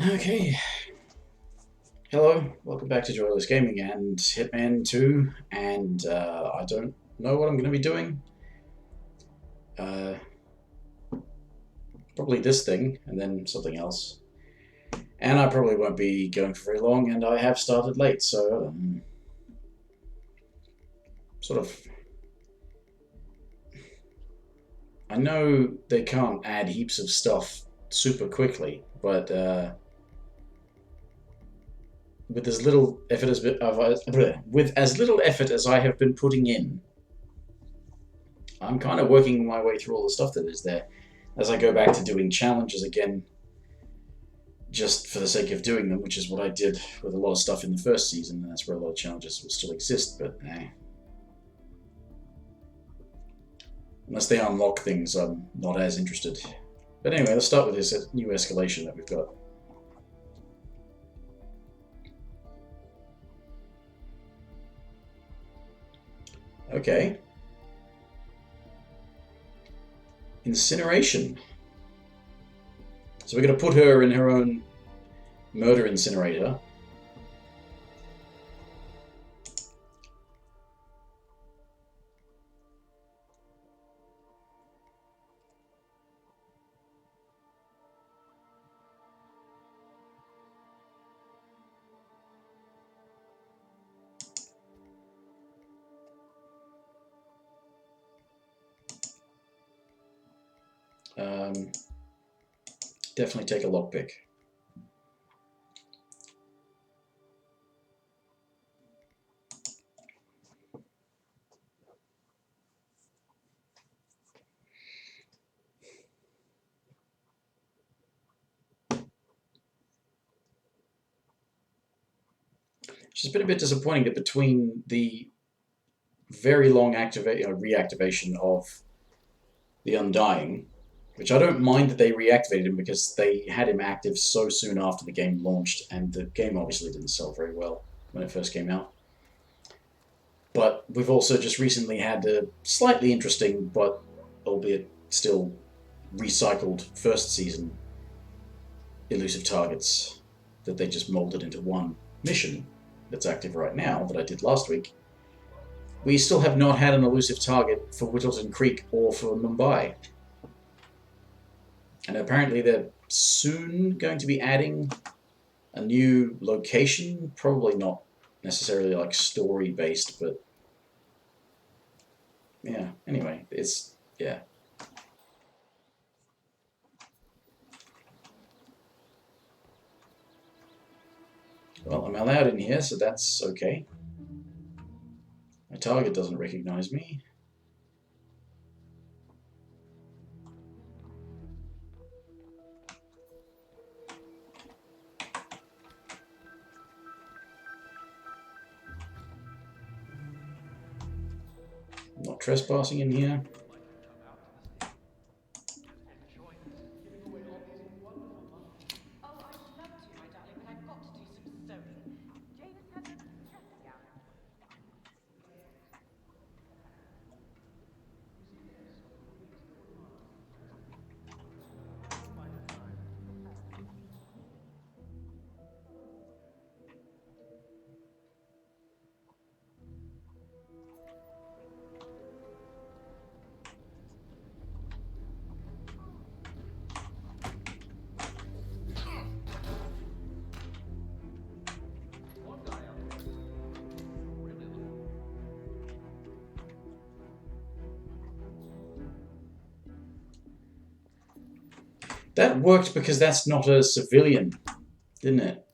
Okay, hello, welcome back to Joyless Gaming and Hitman 2, and I don't know what I'm going to be doing. Uh, Probably this thing, and then something else. And I probably won't be going for very long, and I have started late, so sort of... I know they can't add heaps of stuff super quickly, but with as little effort as I have been putting in, I'm kind of working my way through all the stuff that is there. As I go back to doing challenges again, just for the sake of doing them, which is what I did with a lot of stuff in the first season, and that's where a lot of challenges will still exist, but unless they unlock things, I'm not as interested. But anyway, let's start with this new escalation that we've got. Okay. Incineration. So we're going to put her in her own murder incinerator. Definitely take a lockpick. It's just been a bit disappointing that between the very long reactivation of the Undying, which I don't mind that they reactivated him because they had him active so soon after the game launched, and the game obviously didn't sell very well when it first came out. But we've also just recently had a slightly interesting, but albeit still recycled first season elusive targets that they just molded into one mission that's active right now that I did last week. We still have not had an elusive target for Whittleton Creek or for Mumbai. And apparently they're soon going to be adding a new location, probably not necessarily like story-based, but yeah, anyway, yeah. Well, I'm allowed in here, so that's okay. My target doesn't recognize me. I'm not trespassing in here. That worked because that's not a civilian, didn't it?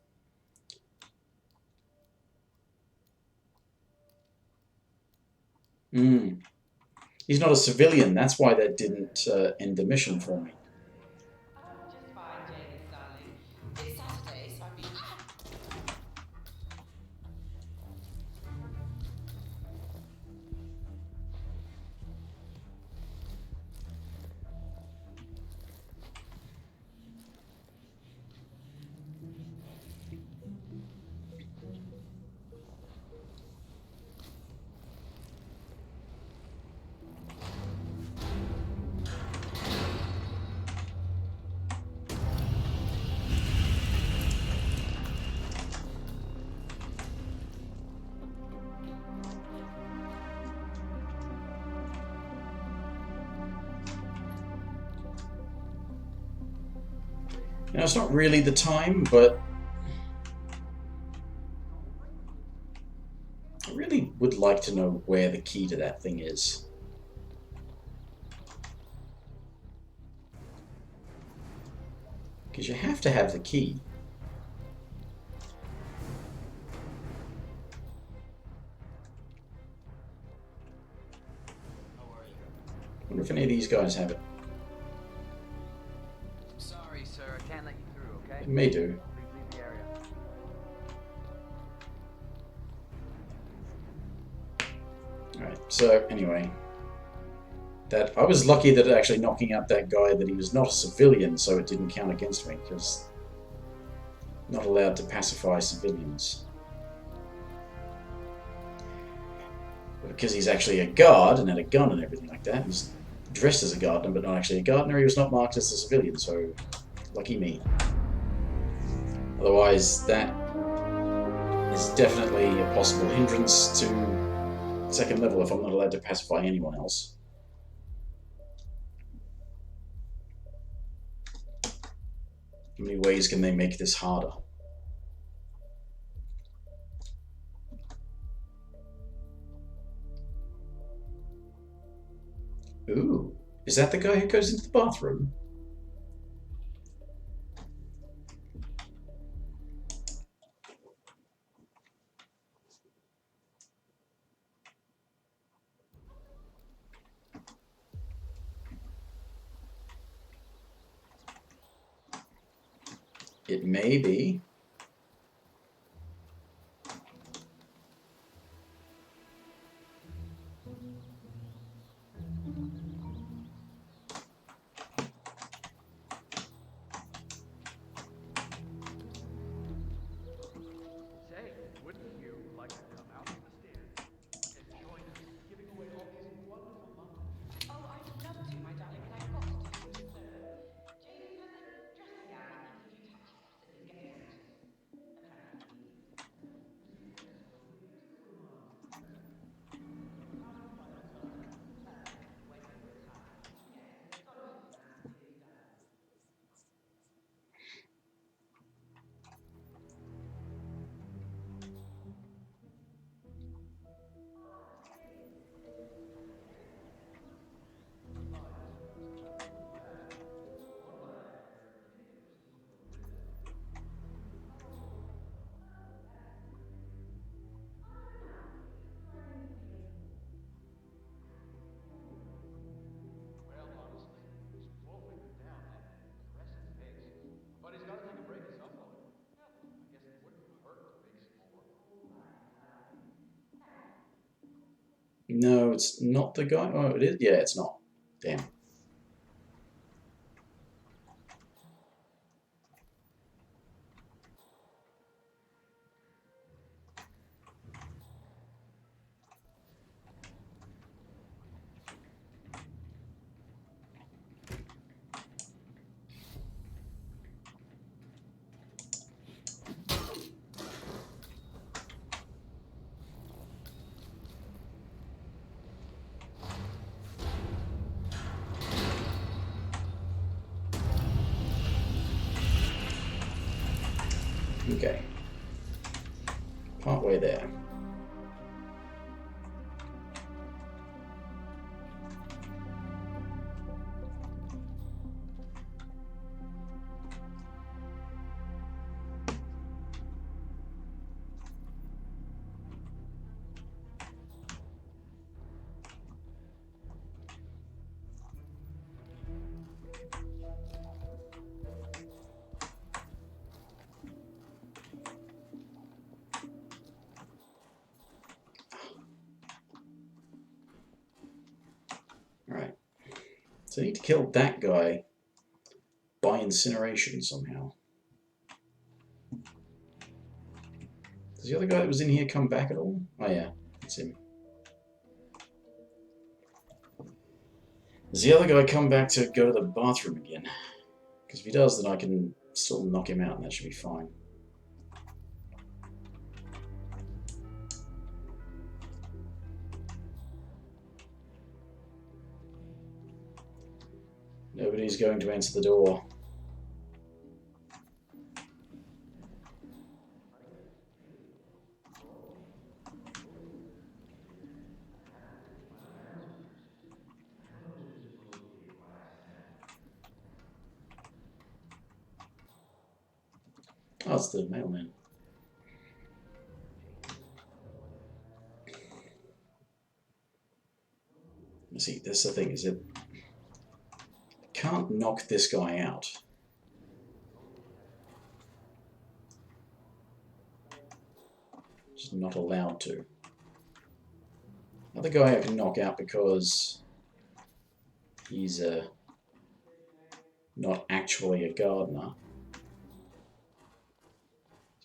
He's not a civilian, that's why that didn't end the mission for me. You know, it's not really the time, but I really would like to know where the key to that thing is. Because you have to have the key. I wonder if any of these guys have it. Sorry, sir. I can't let you through, okay? It may do. Please leave the area. Alright, so anyway. That I was lucky that actually knocking out that guy, that he was not a civilian, so it didn't count against me, because not allowed to pacify civilians. Because he's actually a guard and had a gun and everything like that. He's dressed as a gardener, but not actually a gardener. He was not marked as a civilian, so lucky me. Otherwise, that is definitely a possible hindrance to second level if I'm not allowed to pacify anyone else. How many ways can they make this harder? Ooh, is that the guy who goes into the bathroom? It may be. Say, wouldn't you like to come out on the stairs and join us giving away all these wonderful muffins? Oh, I'd love to, my darling, but I've got to do some serve. James has a dressing gown that needs a few touch-ups and getting out. Apparently. When you retire. Yes, an astonishing amount of it is done. Well, honestly, he's woefully put down at an impressive pace. But he's got to take a break at some point. Hell, I guess it wouldn't hurt to make some more. No, it's not the guy. Oh, it is? Yeah, it's not. Damn. Okay. Partway there. Alright. So I need to kill that guy by incineration somehow. Does the other guy that was in here come back at all? Oh yeah, it's him. Does the other guy come back to go to the bathroom again? Because if he does, then I can still knock him out and that should be fine. Nobody's going to answer the door. Oh, it's the mailman. See, that's the thing, is it can't knock this guy out. Just not allowed to. Another guy I can knock out because he's not actually a gardener.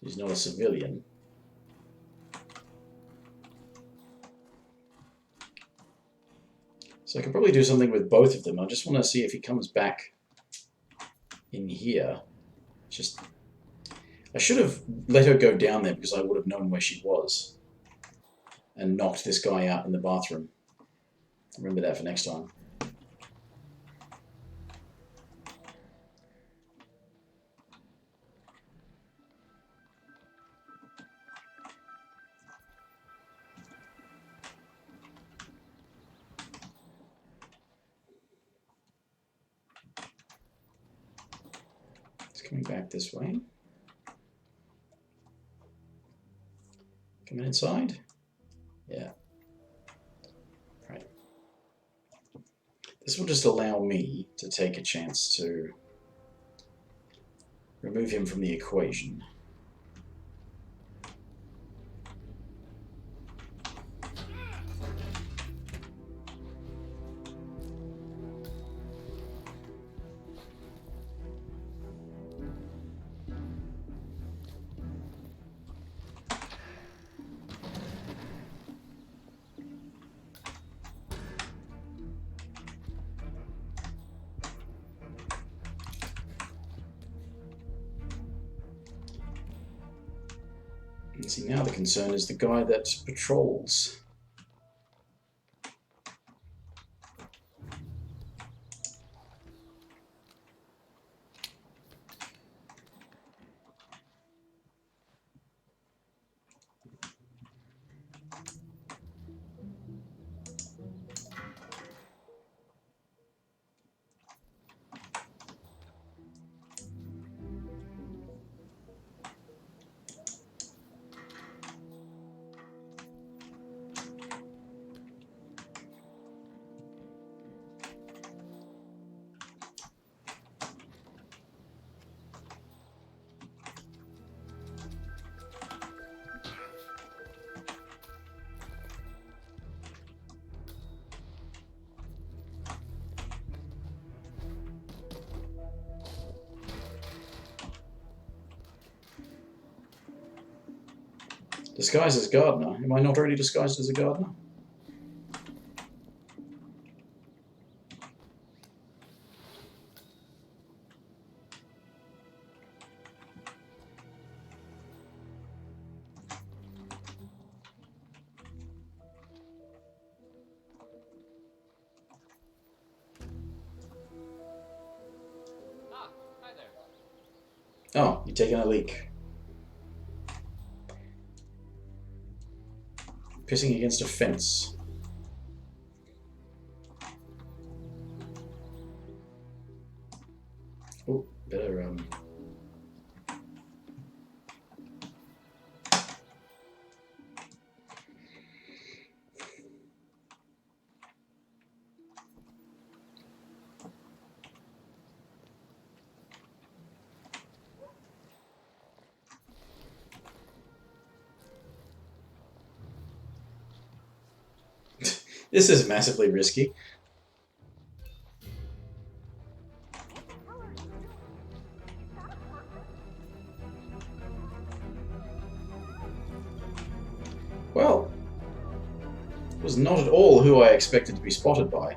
He's not a civilian. So I could probably do something with both of them. I just want to see if he comes back in here. Just, I should have let her go down there because I would have known where she was and knocked this guy out in the bathroom. Remember that for next time. It's coming back this way. Coming inside? Yeah. Right. This will just allow me to take a chance to remove him from the equation. And see, now the concern is the guy that patrols. Disguised as gardener? Am I not already disguised as a gardener? Ah, hi there. Oh, you're taking a leak. Pissing against a fence. Oh, better This is massively risky. Well, it was not at all who I expected to be spotted by.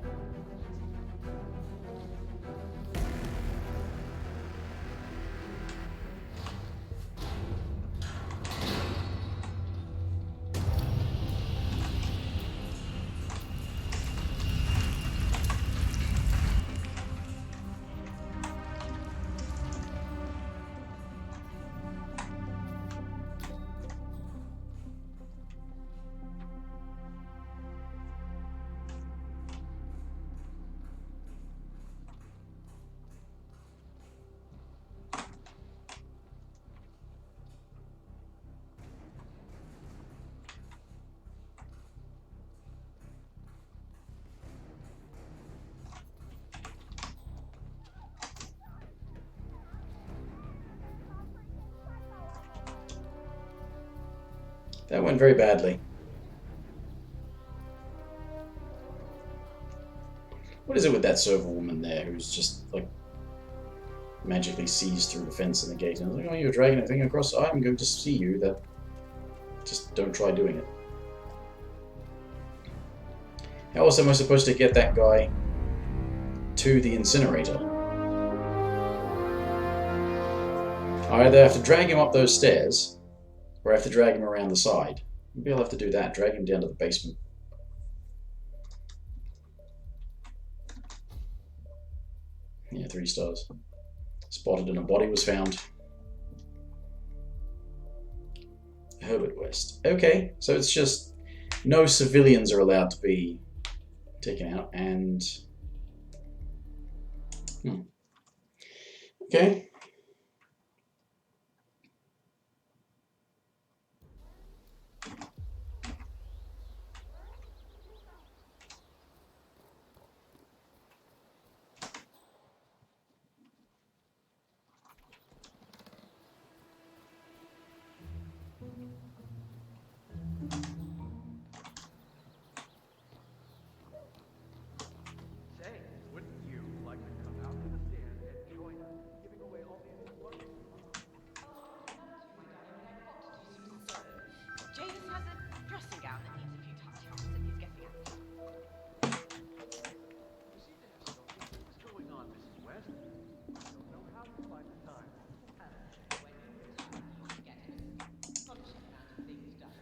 That went very badly. What is it with that server woman there who's just like magically sees through the fence and the gate and is like, oh, you're dragging a thing across? I'm going to see you. That just don't try doing it. How else am I supposed to get that guy to the incinerator? I either have to drag him up those stairs, or I have to drag him around the side. Maybe I'll have to do that, drag him down to the basement. Yeah, 3 stars. Spotted and a body was found. Herbert West. Okay, so it's just no civilians are allowed to be taken out, and... Okay. Say, wouldn't you like to come out to the stand and join us in giving away all these explosives? Oh, I'd love to, my darling, but I've got to do some sewing. James has a dressing gown that needs a few touch-ups, and he's getting out. You seem to have so many things going on, Mrs. West. I don't know how you find the time. When you're retired, you forget it. Astonishing amount of things done.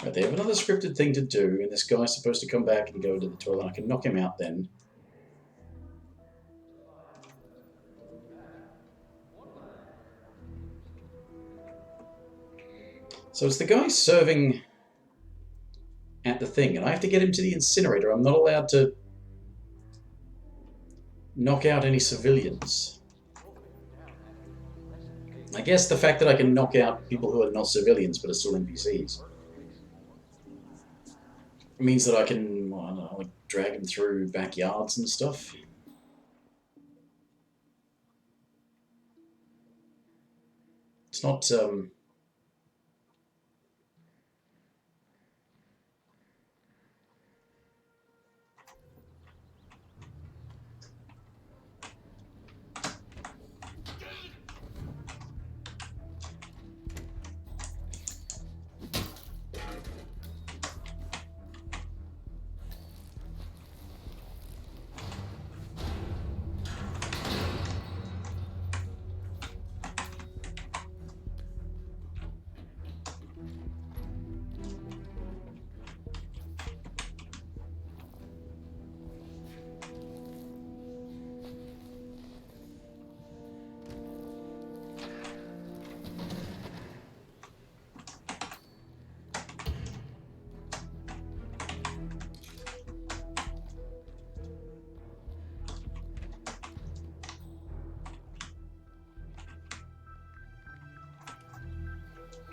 Right, they have another scripted thing to do, and this guy's supposed to come back and go to the toilet. I can knock him out then. So it's the guy serving at the thing, and I have to get him to the incinerator. I'm not allowed to knock out any civilians. I guess the fact that I can knock out people who are not civilians but are still NPCs means that I can, well, I don't know, like drag them through backyards and stuff. It's not,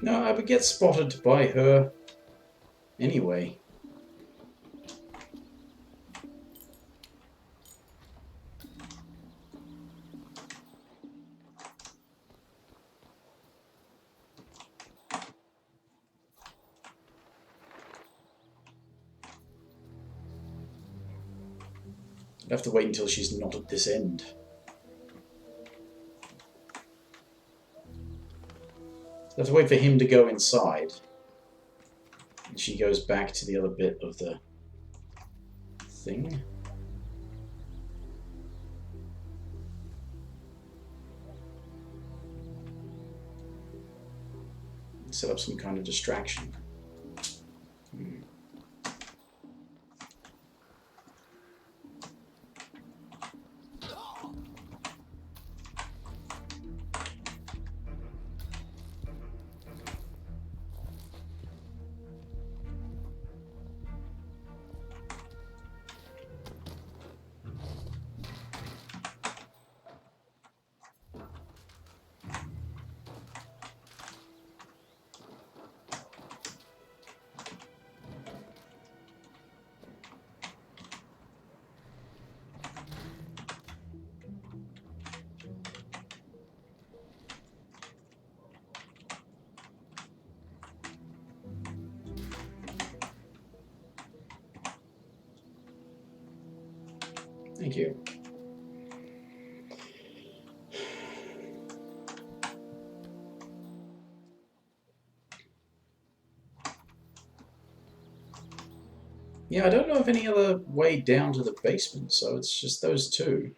no, I would get spotted by her anyway. I'd have to wait until she's not at this end. I'd have to wait for him to go inside. And she goes back to the other bit of the thing. Set up some kind of distraction. Thank you. Yeah, I don't know of any other way down to the basement, so it's just those two.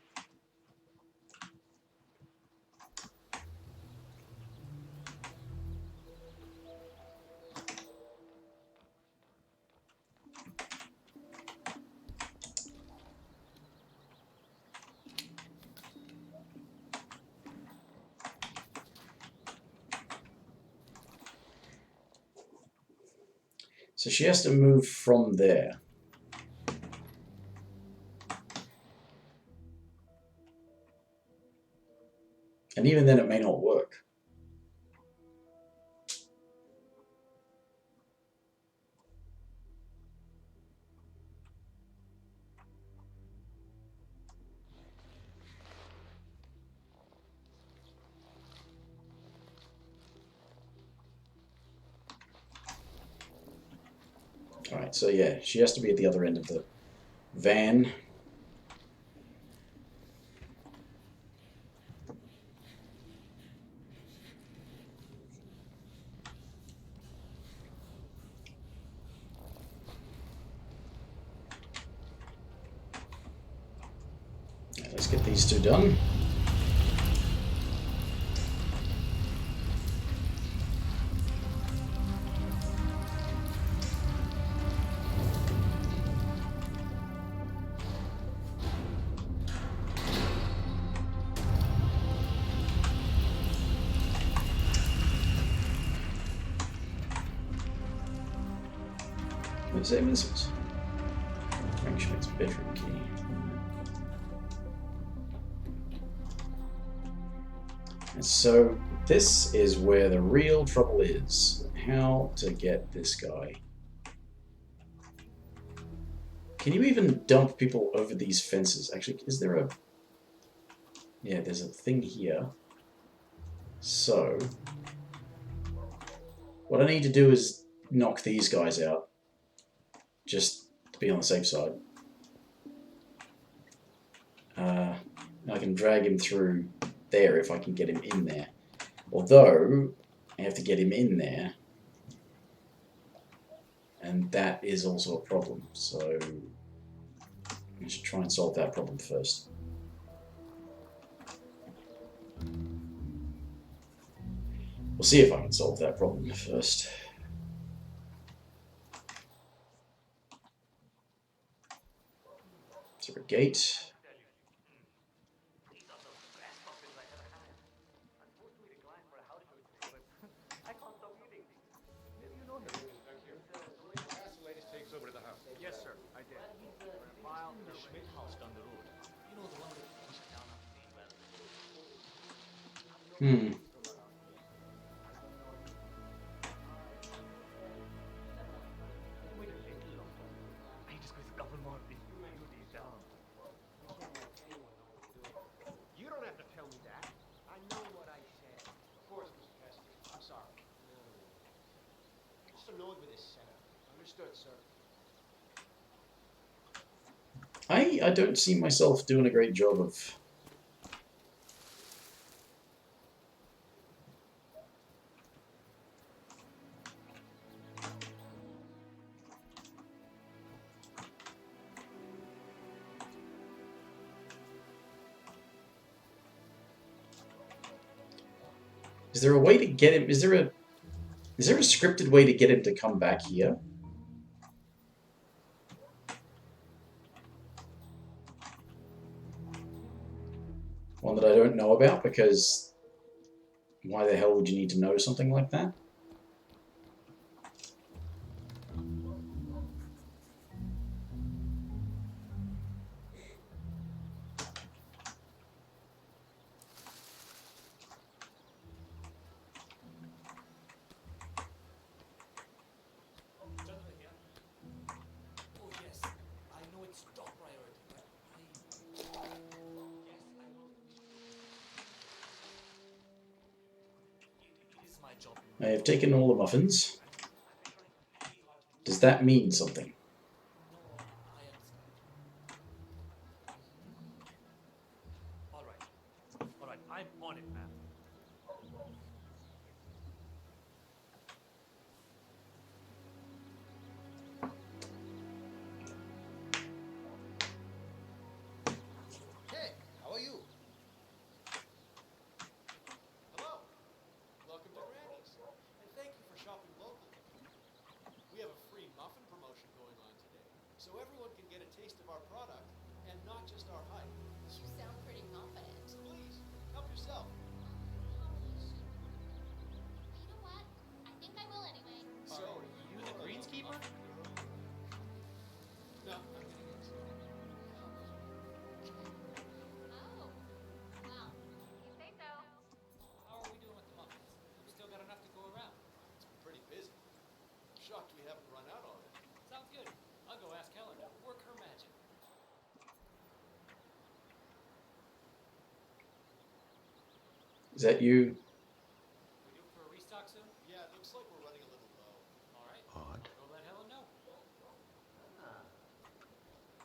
So she has to move from there. And even then it may not work. Alright, so yeah, she has to be at the other end of the van. Let's get these two done. What's that missiles? Frank Schmidt's bedroom key. And so this is where the real trouble is. How to get this guy. Can you even dump people over these fences? Actually, is there a... Yeah, there's a thing here. So what I need to do is knock these guys out. Just to be on the safe side. I can drag him through there if I can get him in there. Although, I have to get him in there. And that is also a problem. So, I should try and solve that problem first. We'll see if I can solve that problem first. Is there a gate? Yes, sir, I did. The Schmidt house down the road. You know the one that was down on the well. Wait a little longer. I just squeeze a couple more things. Down. You don't have to tell me that. I know what I said. Of course, Mr. Kester. I'm sorry. Just annoyed with this setup. Understood, sir. I don't see myself doing a great job of... Is there a way to get him? Is there a scripted way to get him to come back here? One that I don't know about, because why the hell would you need to know something like that? I have taken all the muffins. Does that mean something? so everyone can get a taste of our product and not just our hype. You sound pretty confident. Please, help yourself. Probably shouldn't. But you know what? I think I will anyway. So, Are you the greenskeeper? No, I'm kidding. Oh. Well, you say so. How are we doing with the muffins? We still got enough to go around. It's pretty busy. I'm shocked we haven't run out already. Sounds good. I'll go ask Helen to work her magic. Is that you? We due for a restock soon? Yeah, it looks like we're running a little low. All right. Odd. Go let Helen know.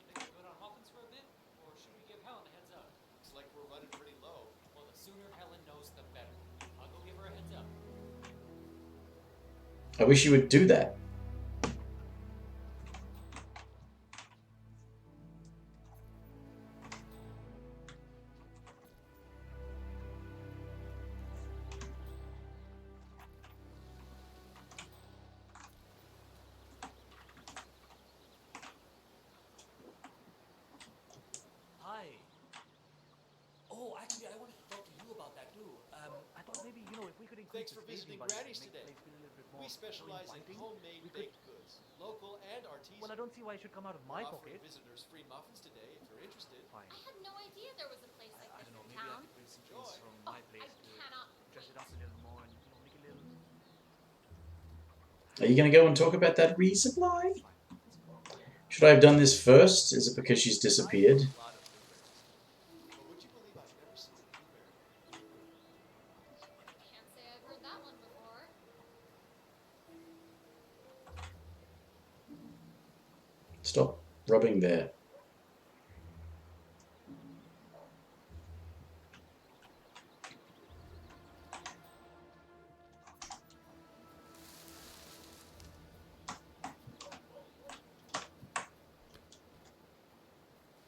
Think we're good on muffins for a bit, or should we give Helen a heads up? Looks like we're running pretty low. Well, the sooner Helen knows, the better. I'll go give her a heads up. I wish you would do that. Hi. Oh, actually, I wanted to talk to you about that too. I thought maybe, if we could increase Thanks for the spacing visiting budget Granny's and make today. the place feel a little bit more We specialize in inviting, homemade we could- baked goods, local and artisanal. Well, I don't see why it should come out of my We're offering pocket. visitors free muffins today if you're interested. Fine. I had no idea there was a place like I this don't know, in maybe I town. could bring some Enjoy. things from Oh, my I place to cannot dress it wait. up a little more and, make it a little... Are you going to go and talk about that resupply? Should I have done this first? Is it because she's disappeared? I love a lot of blueberries. But would you believe I've never seen a blueberry? Can't say I've heard that one before. Stop rubbing there.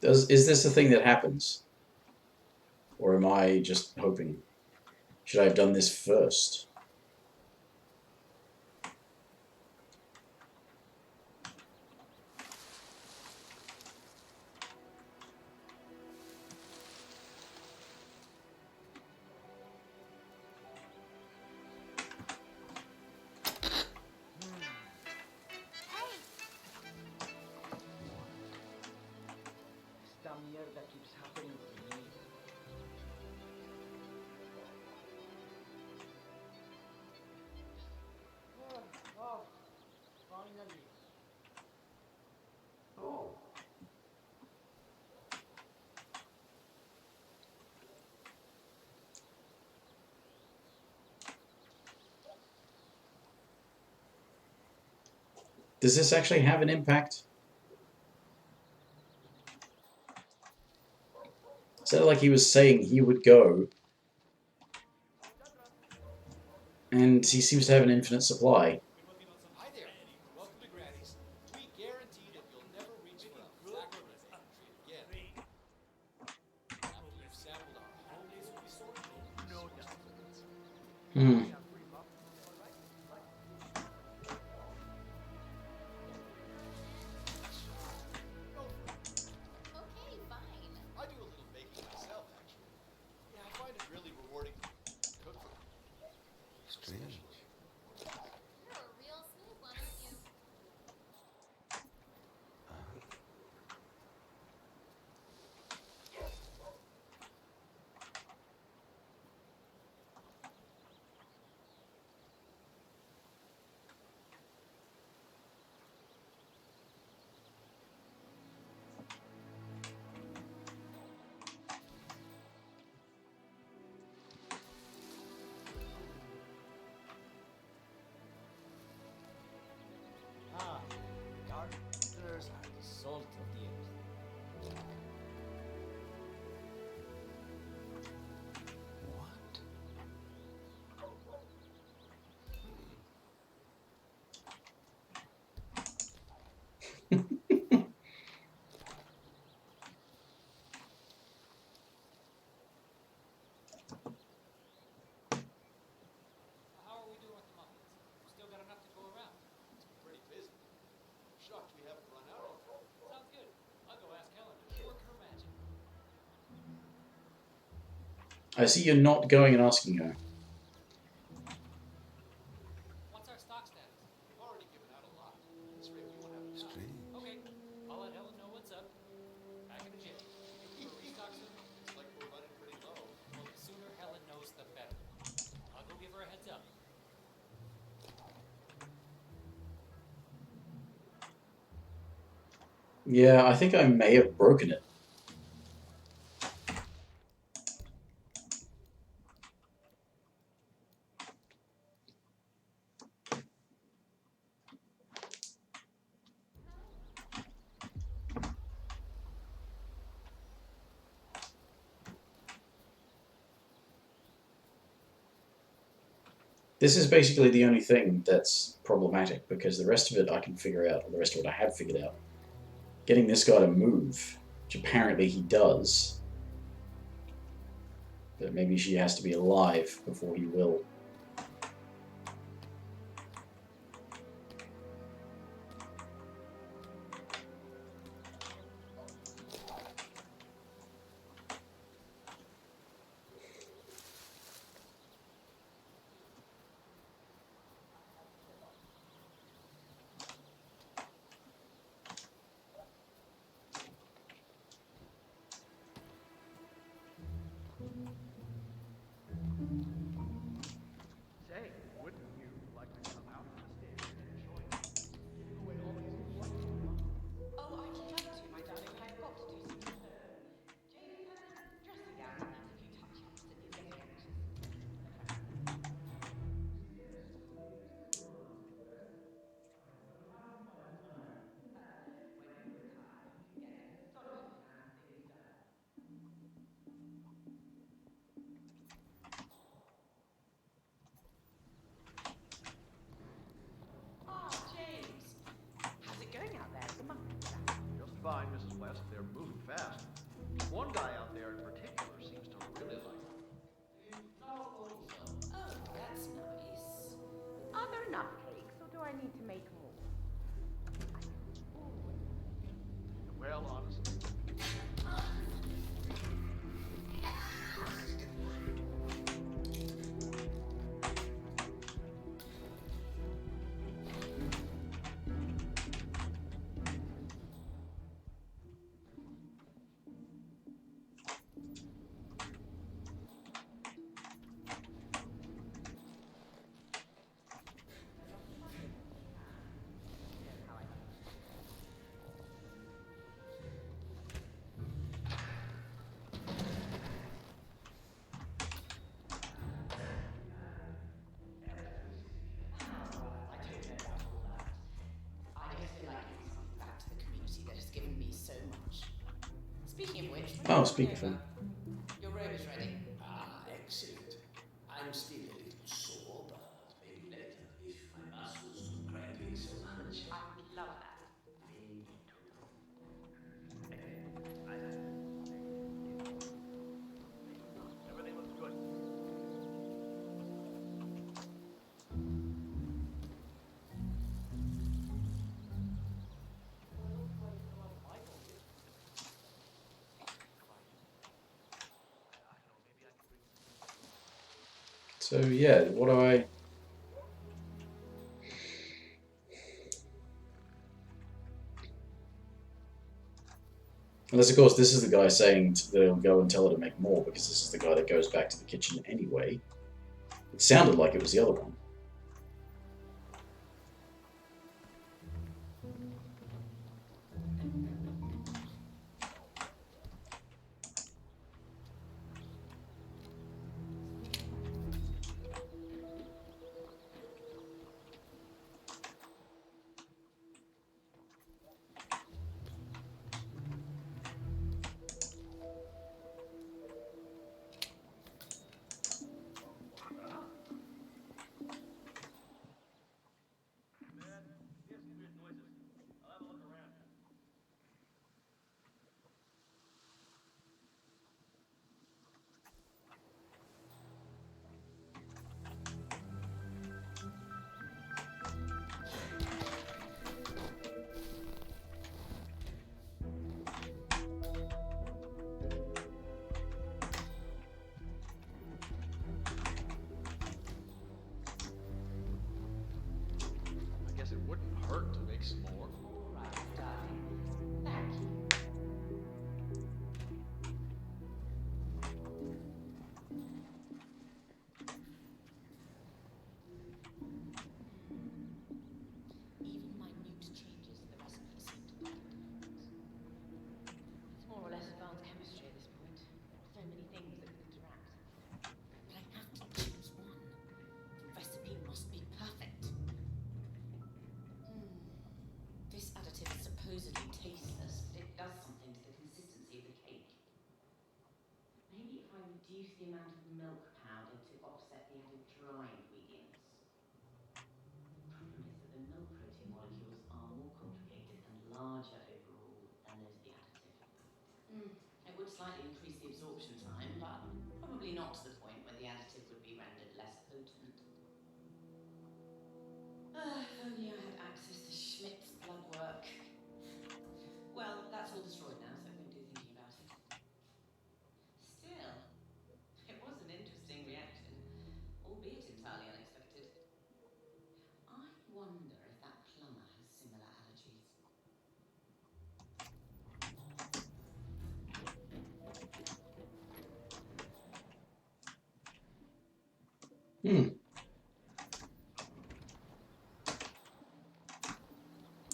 Is this a thing that happens? Or am I just hoping? Should I have done this first? Hey! Esta mierda keeps happening to me. Oh, finally. Oh. Does this actually have an impact? It sounded like he was saying he would go, and he seems to have an infinite supply. Hi there. Welcome to Granny's. We guarantee that you'll never reach for a blackberry tree again. After you've sampled our homemade assortment of No sourced doubt. foods. Hmm. Go for it. Okay, fine. I do a little baking myself, actually. Yeah, I find it really rewarding to cook for people. Strange. You're a real smooth one, aren't you? Ah, gardeners are the salt of the earth. What? How are we doing with the muffins? We still got enough to go around. It's pretty busy. I'm shocked we haven't run out already. Sounds I see you're not going and asking her. What's our stock status? We've already given out a lot. At this rate, we won't have enough. Okay, I'll let Helen know what's up. Back in the gym. Looking for a restock soon? Looks like we're running pretty low. Well, the sooner Helen knows, the better. I'll go give her a heads up. Yeah, I think I may have broken it. This is basically the only thing that's problematic, because the rest of it I can figure out, or the rest of it I have figured out. Getting this guy to move, which apparently he does. But maybe she has to be alive before he will. Say, wouldn't you like to come out to the station and join us? Giving away all these important Oh, I'd love to, my darling, but I've got to do some return. James has a dressing gown that needs a few touch-ups and is getting anxious. When you retire, you do get an astonishing amount of things done. Ah, James. How's it going out there at the muffin stand? Just fine, Mrs. West. They're moving fast. One guy out there in particular seems to really like them. Oh, that's nice. Are there enough cakes, or do I need to make more? Well, honestly, I don't know about all that. I just feel like giving something back to the community that has given me so much. Speaking of which, when Oh, are you coming speakerphone. over? Your robe is ready. Ah, excellent. I'm still a little sore, but maybe later if my muscles don't cramping so much. I would love that. Me too. everything looks good. So yeah, what do I... Unless, of course, this is the guy saying that he'll go and tell her to make more, because this is the guy that goes back to the kitchen anyway. It sounded like it was the other one. supposedly tasteless, but it does something to the consistency of the cake. Maybe if I reduce the amount of milk powder to offset the added dry ingredients. Problem is that the milk protein molecules are more complicated and larger overall than those of the additive. It would slightly increase the absorption time, but probably not to the point where the additive would be rendered less potent. If only I had access to Schmidt's blood work. Well, that's all destroyed now, so it won't do thinking about it. Still, it was an interesting reaction, albeit entirely unexpected. I wonder if that plumber has similar allergies.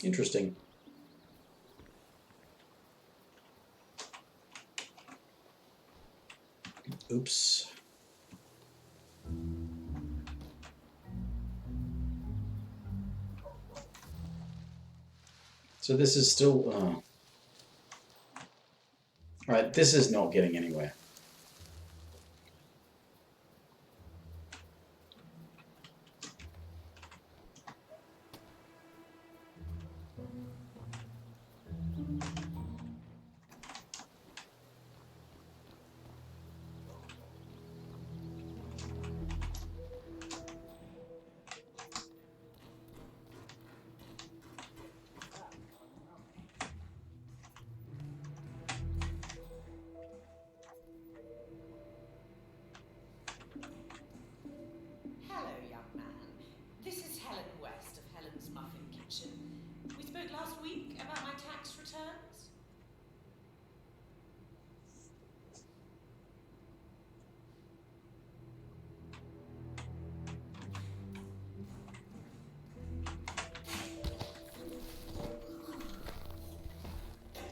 Interesting. Oops. So this is still... Alright, this is not getting anywhere. Hello, young man. This is Helen West of Helen's Muffin Kitchen. We spoke last week about my tax returns.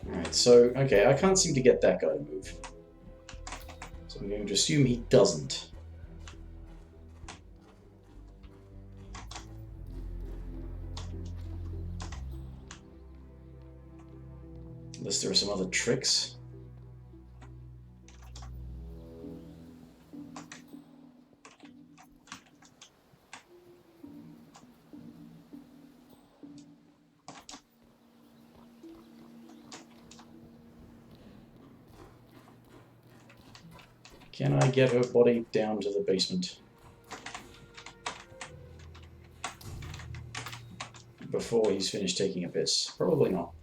Alright, so, okay, I can't seem to get that guy to move. So I'm going to assume he doesn't. Unless there are some other tricks. Can I get her body down to the basement before he's finished taking a piss? Probably not.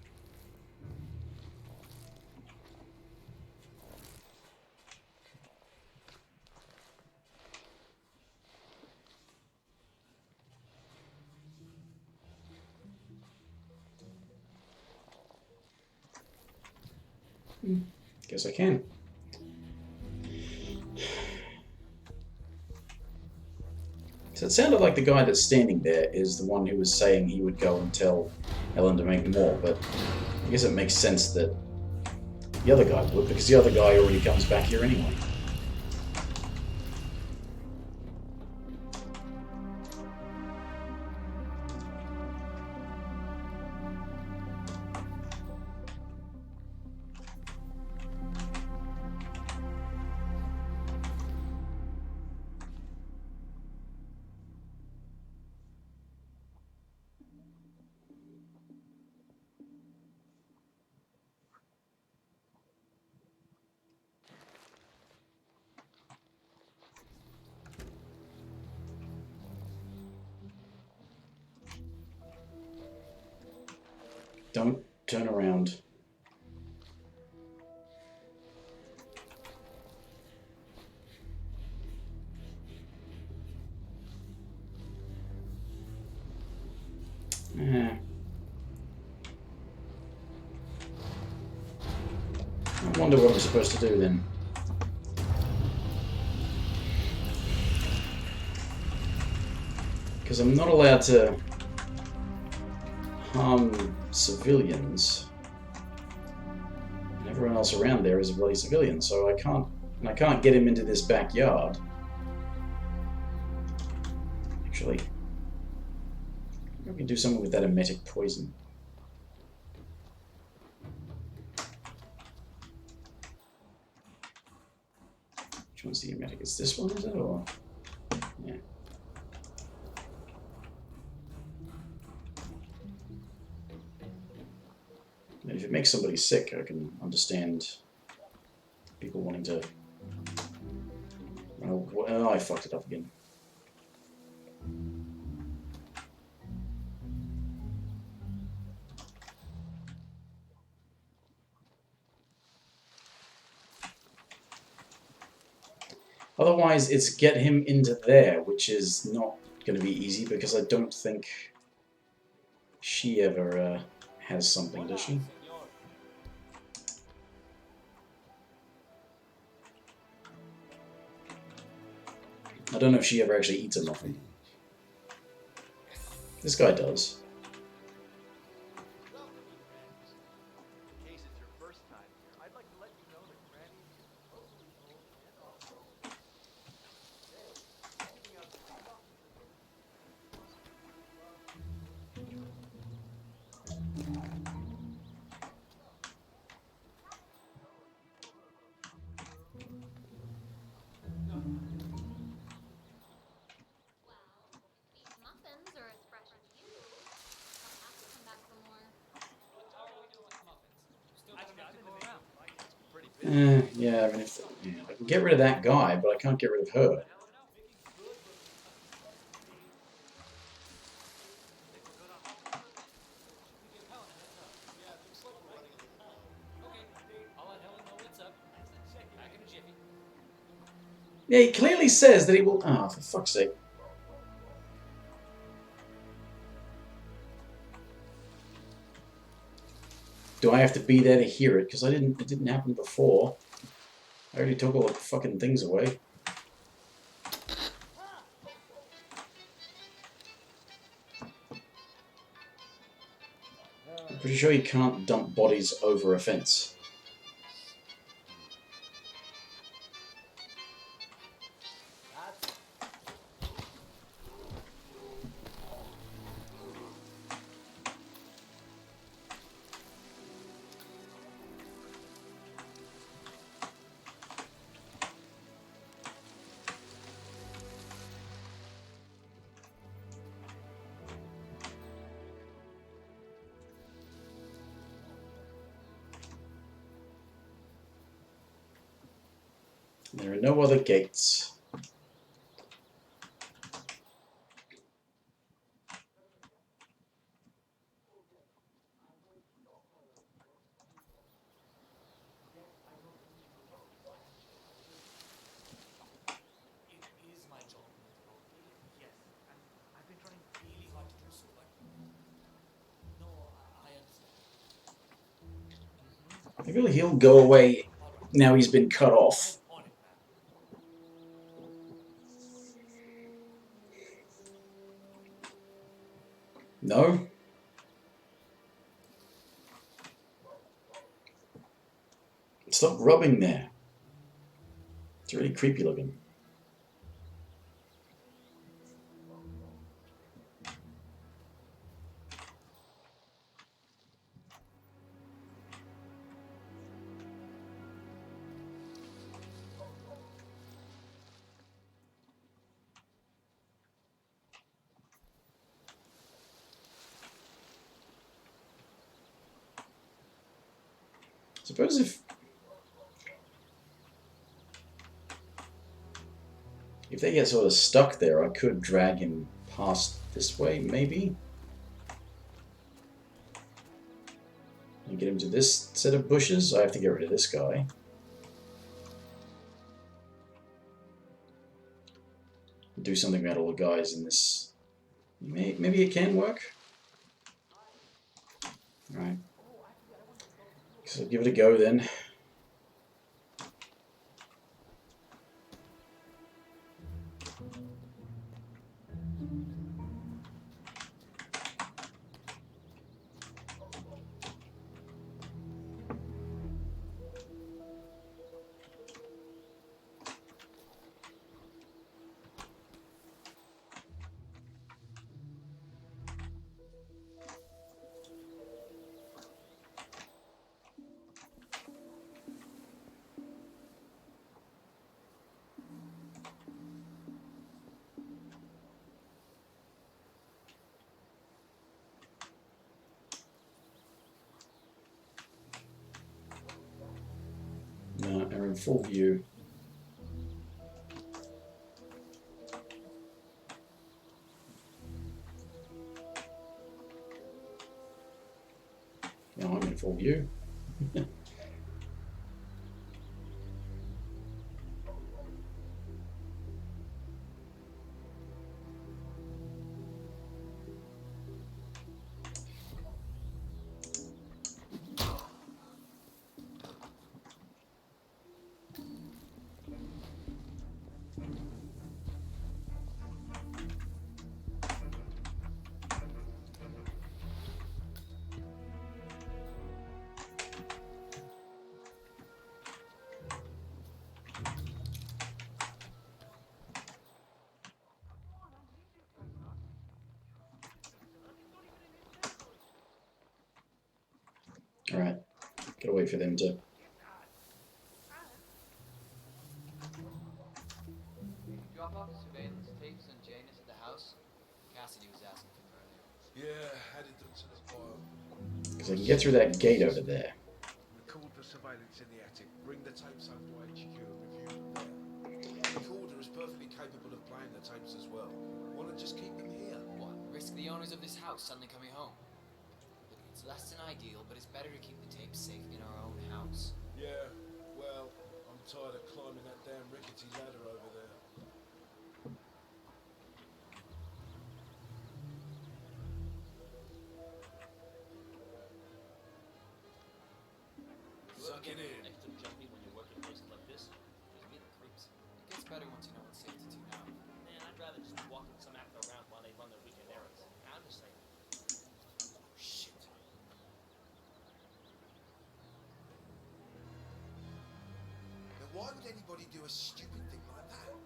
Guess I can. So it sounded like the guy that's standing there is the one who was saying he would go and tell Ellen to make more, but I guess it makes sense that the other guy would, because the other guy already comes back here anyway. Don't turn around. I wonder what I'm supposed to do then. Because I'm not allowed to harm civilians. And everyone else around there is a bloody civilian, so I can't get him into this backyard. Actually, maybe we can do something with that emetic poison. Which one's the emetic? It's this one, is it? Or yeah. If it makes somebody sick, I can understand people wanting to. Oh, I fucked it up again. Otherwise, it's get him into there, which is not going to be easy because I don't think she ever has something, does she? Senor. I don't know if she ever actually eats a muffin. This guy does. Welcome, friends. In case it's your first time here, I'd like to let you know that Granny is totally old and awesome. Today, handing out free muffins at dinner. Well, if these muffins are as fresh as you, I'll have to come back for more. How are we doing with the muffins? Still got Actually, enough I'm to in go the middle around? of writing some pretty busy. Yeah, I mean, I can get rid of that guy, but I can't get rid of her. Making good looking muffins. Think we're good on muffins? Should we give Helen a heads up? Yeah, it looks like we're running a little low. Okay, I'll let Helen know what's up. Back in a jiffy. Yeah, he clearly says that he will. Ah, for fuck's sake. Do I have to be there to hear it? Because I didn't. It didn't happen before. I already took all the fucking things away. I'm pretty sure you can't dump bodies over a fence. That's There are no other gates. It is my job, Mr. O'Leary. Yes, and I've been trying really hard to do so, but no, I understand. Maybe he'll go away All right, now he's been cut off. I'm on it, ma'am. No? Stop rubbing there. It's really creepy looking. Suppose if they get sort of stuck there, I could drag him past this way, maybe? And get him to this set of bushes. I have to get rid of this guy. Do something about all the guys in this. Maybe it can work? Alright. So I'll give it a go then. in full view. Now I'm in full view. All right, gotta wait for them to. Did you drop off the surveillance tapes and Janus at the house? Cassidy was asking for them earlier. Yeah, added them to the file. Because I can get through that gate over there. Record the surveillance in the attic. Bring the tapes home to HQ and review them there. The recorder is perfectly capable of playing the tapes as well. Why not just keep them here? What? Risk the owners of this house suddenly coming home? Look, it's less than ideal, but it's better to keep the tapes safe in our own house. Yeah, well, I'm tired of climbing that damn rickety ladder over there. Suck it in. Extra jumpy when you work in places like this. Gives me the creeps. It gets better once you know what safe to do now. Man, I'd rather just be walking some actor around while they run their weekend errands. I'm just saying. Oh, shit. Now why would anybody do a stupid thing like that?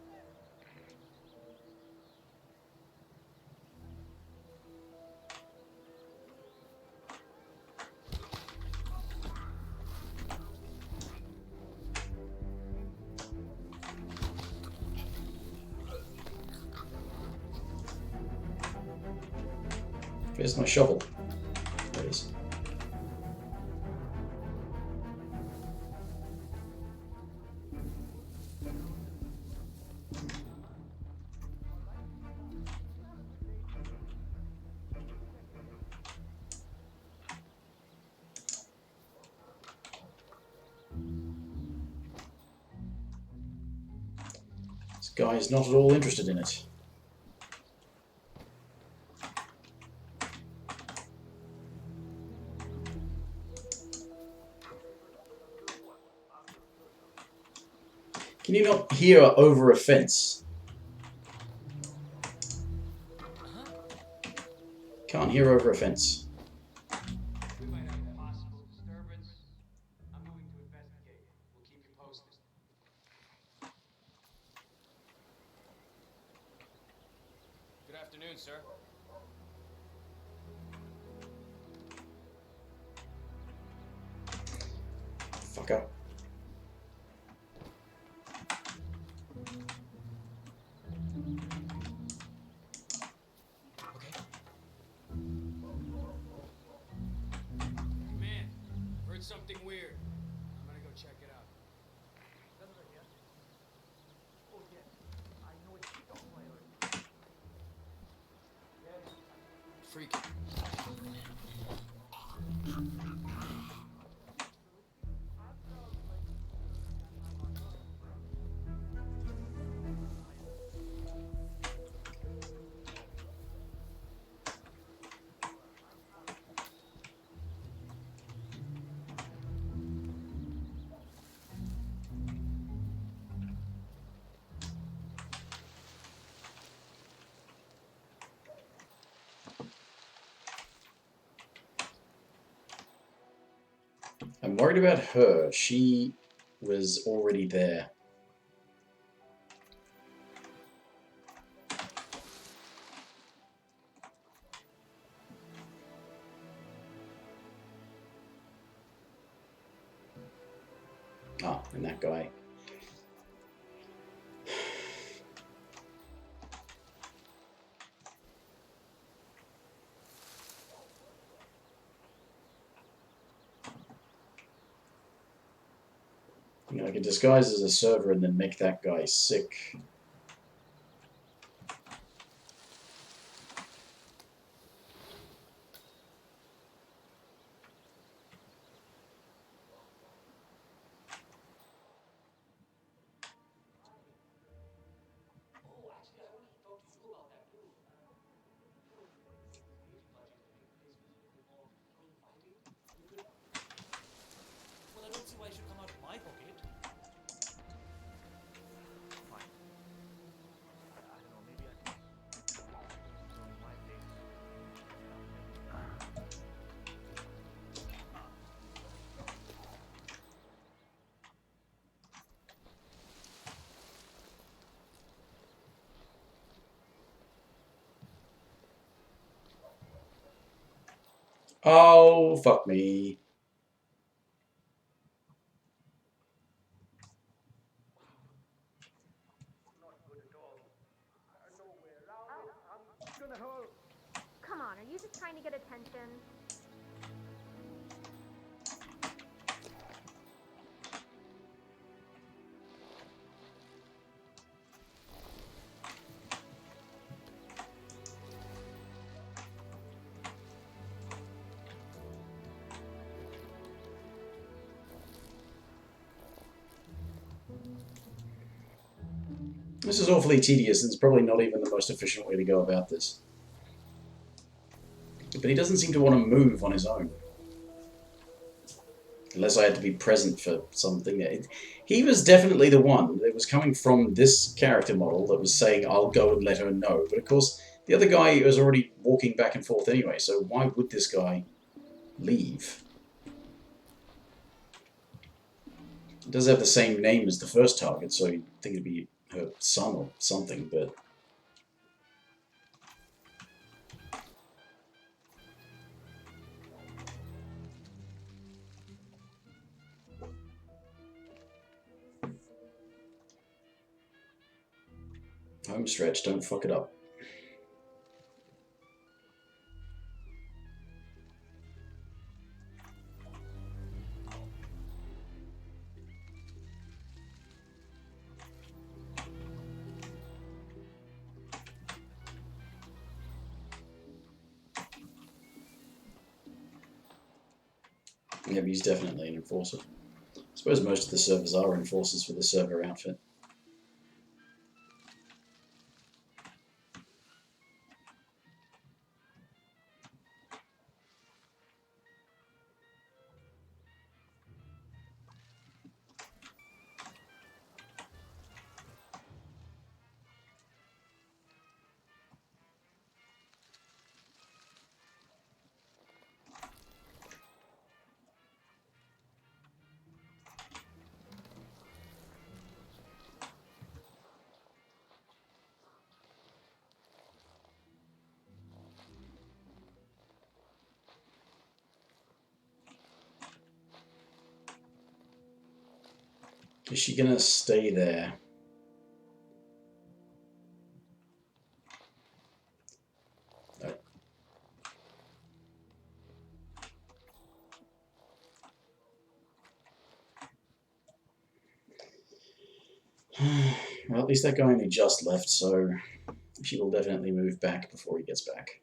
Where's my shovel? There it is. This guy is not at all interested in it. Can you not hear over a fence? Can't hear over a fence. We might have a possible disturbance. I'm moving to investigate. We'll keep you posted. Good afternoon, sir. Fucker. Okay. Man, heard something weird. I'm gonna go check it out. Freak. I'm worried about her. She was already there. Ah, and that guy. I'm gonna I can disguise as a server and then make that guy sick. Oh, actually, I wanted to talk to you about that too. If budget to make place with a little more bullfighting, we could. Well, I don't see why it should come out of my pocket. Fine. I don't know. Maybe I can. So my place. Oh, fuck me. Come on, are you just trying to get attention? This is awfully tedious, and it's probably not even the most efficient way to go about this. But he doesn't seem to want to move on his own. Unless I had to be present for something. He was definitely the one that was coming from this character model that was saying, I'll go and let her know. But of course, the other guy was already walking back and forth anyway, so why would this guy leave? It does have the same name as the first target, so you'd think it'd be her son or something, but... Home stretch, don't fuck it up. Yeah, but he's definitely an enforcer. I suppose most of the servers are enforcers for the server outfit. Is she gonna stay there? Well, at least that guy only just left, so she will definitely move back before he gets back.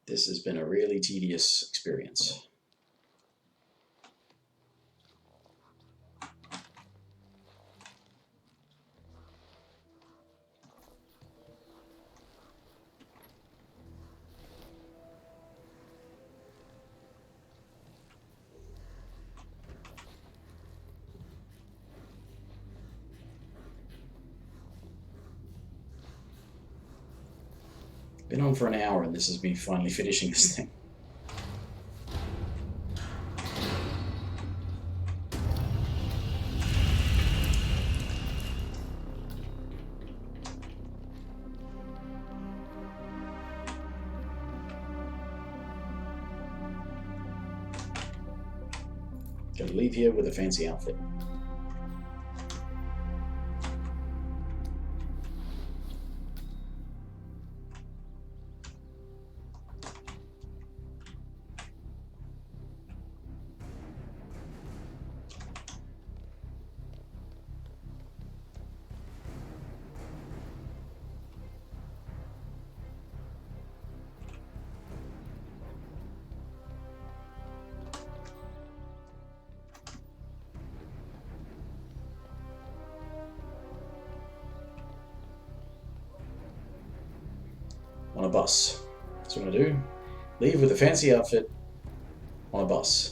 This has been a really tedious experience. Been on for an hour and this is me finally finishing this thing. Gonna leave here with a fancy outfit. on a bus. That's what I'm gonna do. Leave with a fancy outfit on a bus.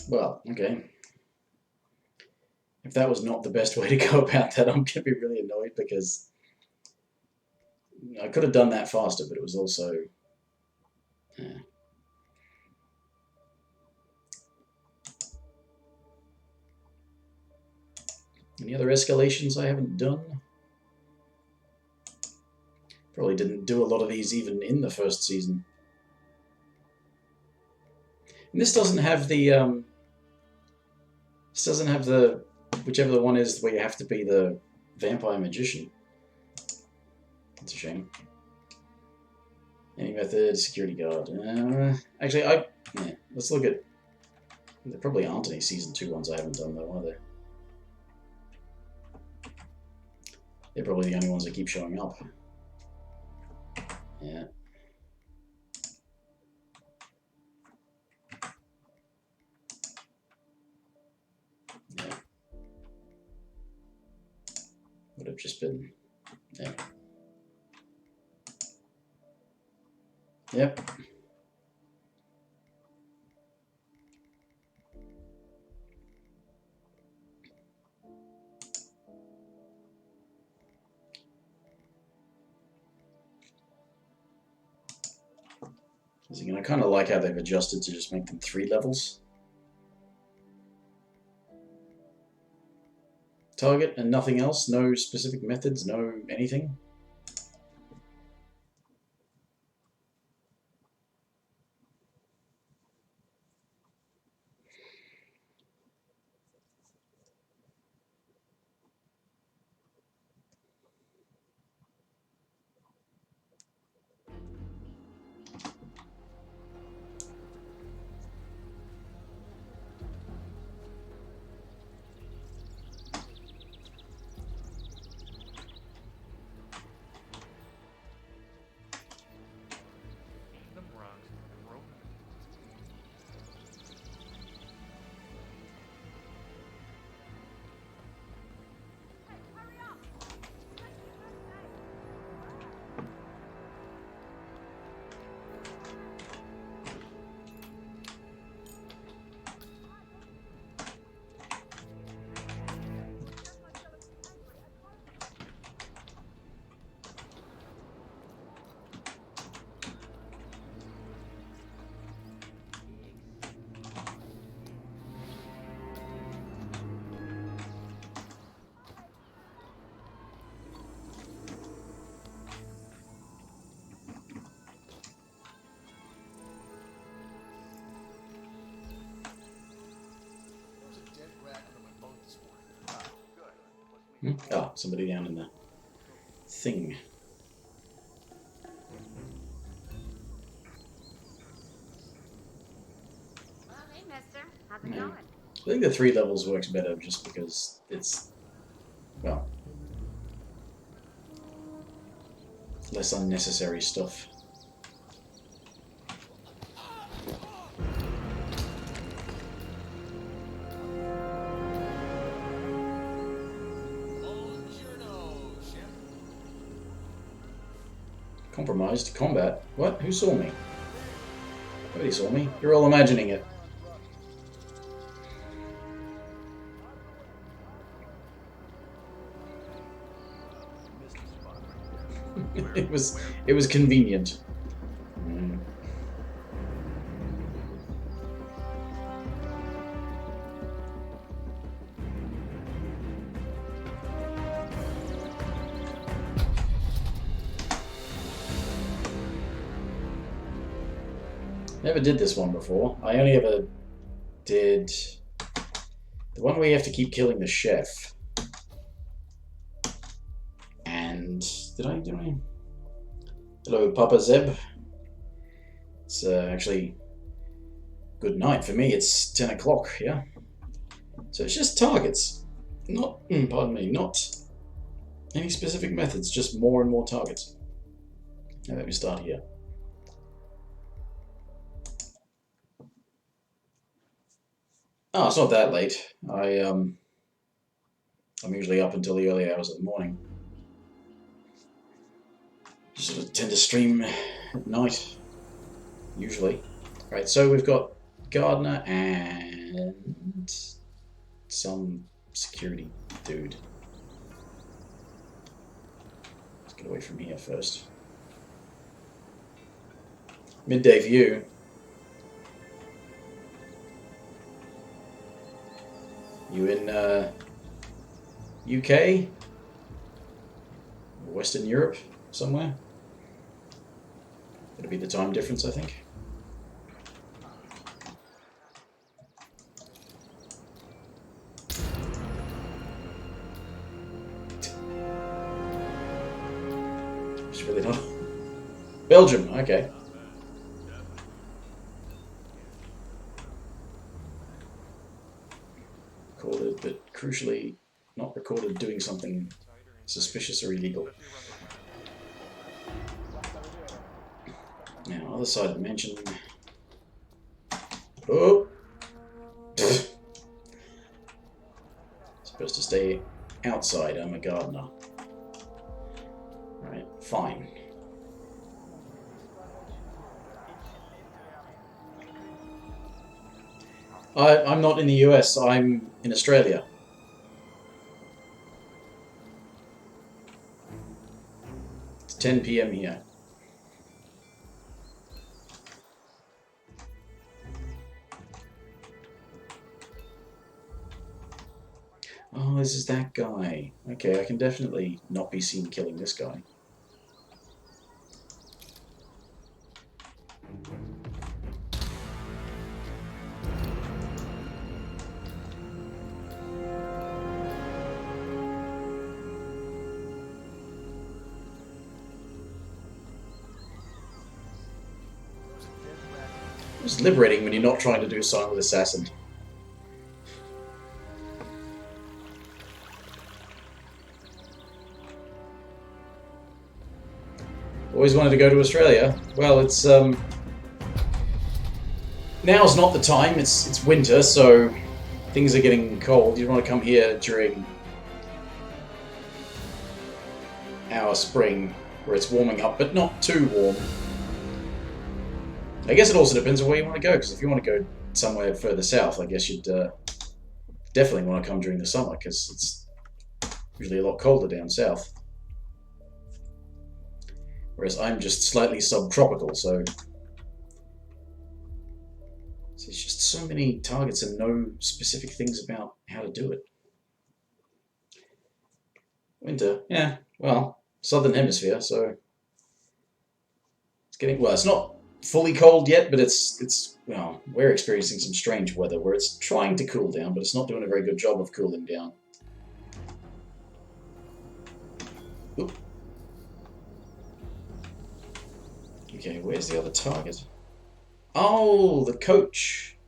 Well, okay. If that was not the best way to go about that, I'm going to be really annoyed because I could have done that faster, but it was also... Yeah. Any other escalations I haven't done? Probably didn't do a lot of these even in the first season. And this doesn't have the... This doesn't have the... Whichever the one is where you have to be the vampire magician. That's a shame. Any method, security guard. Actually, yeah, let's look at... There probably aren't any Season 2 ones I haven't done, though, are there? They're probably the only ones that keep showing up. Yeah. Yeah. Would have just been... Yeah. Yep. I kind of like how they've adjusted to just make them 3 levels. Target and nothing else? No specific methods? No anything? Oh, somebody down in the thing. Well, hey, mister. How's it going? I think the 3 levels works better just because it's, well, less unnecessary stuff. Compromised combat? What? Who saw me? Nobody saw me. You're all imagining it. It was convenient. Never did this one before. I only ever did... The one where you have to keep killing the chef. And did I do any? Hello, Papa Zeb. It's actually good night for me. It's 10 o'clock. Yeah. So it's just targets, not pardon me, not any specific methods. Just more and more targets. Now let me start here. Oh, it's not that late. I'm usually up until the early hours of the morning. Just sort of tend to stream at night, usually. Right, so we've got Gardener and some security dude. Let's get away from here first. Midday view. You in UK? Western Europe somewhere? It'll be the time difference, I think. It's really not. Belgium, okay. Recorded, but crucially not recorded doing something suspicious or illegal. Now, other side of the mansion. Oh! Supposed to stay outside, I'm a gardener. Right, fine. I'm not in the US, I'm in Australia. It's 10 PM here. Oh, this is that guy. Okay, I can definitely not be seen killing this guy. It's liberating when you're not trying to do silent assassin. Always wanted to go to Australia. Well, it's now's not the time. It's winter, so things are getting cold. You want to come here during our spring, where it's warming up, but not too warm. I guess it also depends on where you want to go, because if you want to go somewhere further south, I guess you'd definitely want to come during the summer, because it's usually a lot colder down south. Whereas I'm just slightly subtropical, so there's just so many targets and no specific things about how to do it. Winter, yeah, well, southern hemisphere, so it's getting, well, it's not fully cold yet, but it's well, we're experiencing some strange weather where it's trying to cool down, but it's not doing a very good job of cooling down. Oop. Okay, where's the other target? Oh, the coach.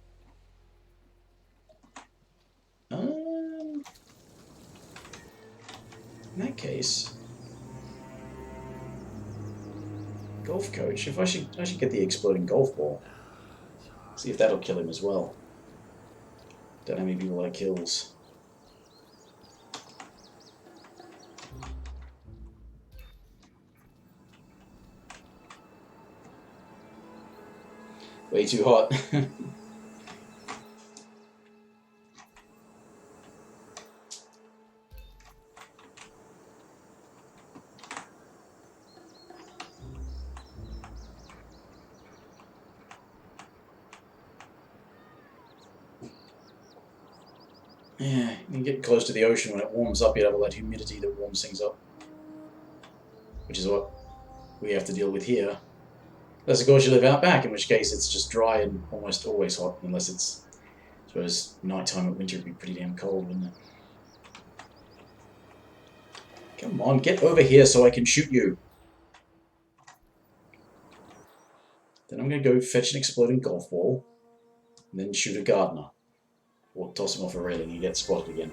In that case, golf coach. If I should get the exploding golf ball. See if that'll kill him as well. Don't know how many people that kills. Way too hot. Yeah, you can get close to the ocean when it warms up, you have all that humidity that warms things up. Which is what we have to deal with here. Unless, of course, you live out back, in which case it's just dry and almost always hot, unless it's suppose nighttime at winter would be pretty damn cold, wouldn't it? Come on, get over here so I can shoot you. Then I'm going to go fetch an exploding golf ball, and then shoot a gardener. Or toss him off a railing and get spotted again.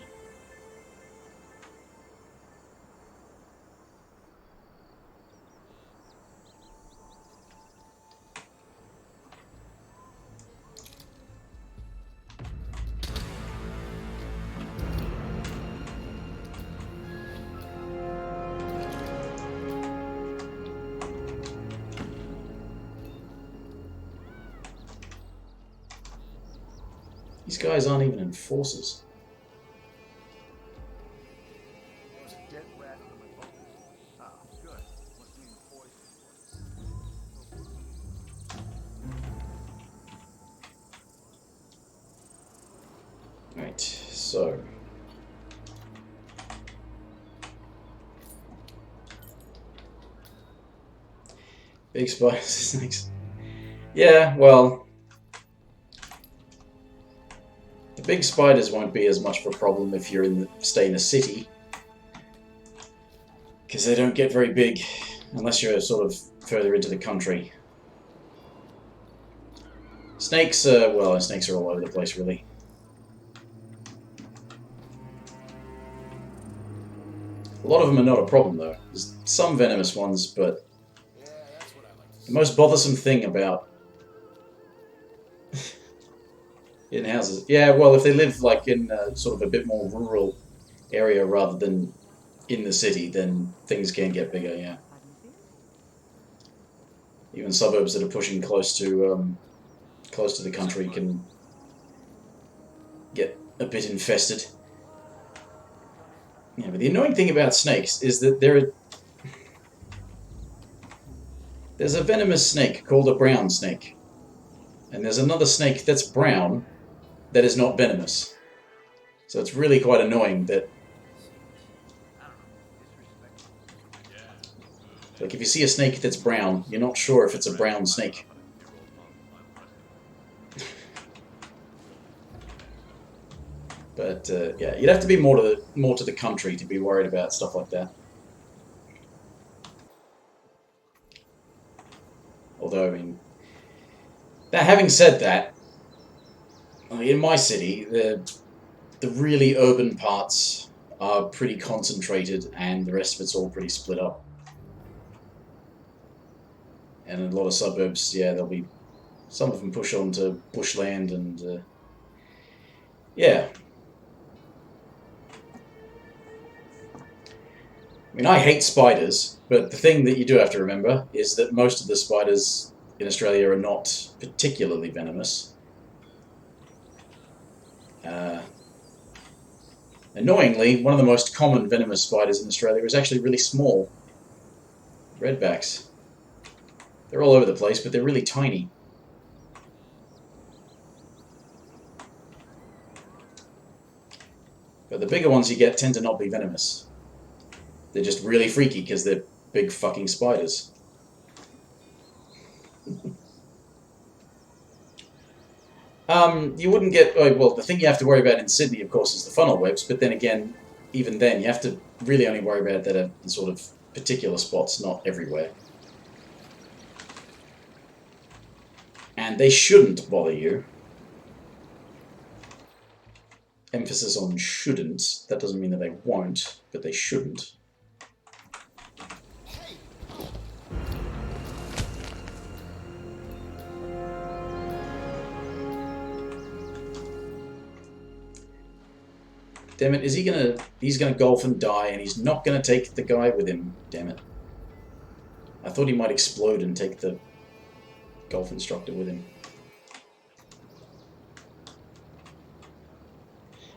These guys aren't even enforcers. There's a dead rat under my boat. Ah, good. Must mean poison. Right, so... Big spiders, snakes. Yeah, well... The big spiders won't be as much of a problem if you're stay in the city. Because they don't get very big, unless you're sort of further into the country. Snakes, well, snakes are all over the place, really. A lot of them are not a problem, though. There's some venomous ones, but the most bothersome thing about in houses, yeah, well, if they live like in sort of a bit more rural area rather than in the city, then things can get bigger. Yeah, even suburbs that are pushing close to the country can get a bit infested. Yeah, but the annoying thing about snakes is that there's a venomous snake called a brown snake, and there's another snake that's brown that is not venomous. So it's really quite annoying that, like, if you see a snake that's brown, you're not sure if it's a brown snake. But yeah, you'd have to be more to the country to be worried about stuff like that. Although, I mean, having said that, in my city, the really urban parts are pretty concentrated, and the rest of it's all pretty split up. And in a lot of suburbs, yeah, there'll be some of them push on to bushland, and yeah. I mean, I hate spiders, but the thing that you do have to remember is that most of the spiders in Australia are not particularly venomous. Annoyingly, one of the most common venomous spiders in Australia is actually really small. Redbacks. They're all over the place, but they're really tiny. But the bigger ones you get tend to not be venomous. They're just really freaky because they're big fucking spiders. You wouldn't get... well, the thing you have to worry about in Sydney, of course, is the funnel webs, but then again, even then, you have to really only worry about that in sort of particular spots, not everywhere. And they shouldn't bother you. Emphasis on shouldn't. That doesn't mean that they won't, but they shouldn't. Damn it, is he gonna... He's gonna golf and die, and he's not gonna take the guy with him. Damn it. I thought he might explode and take the golf instructor with him.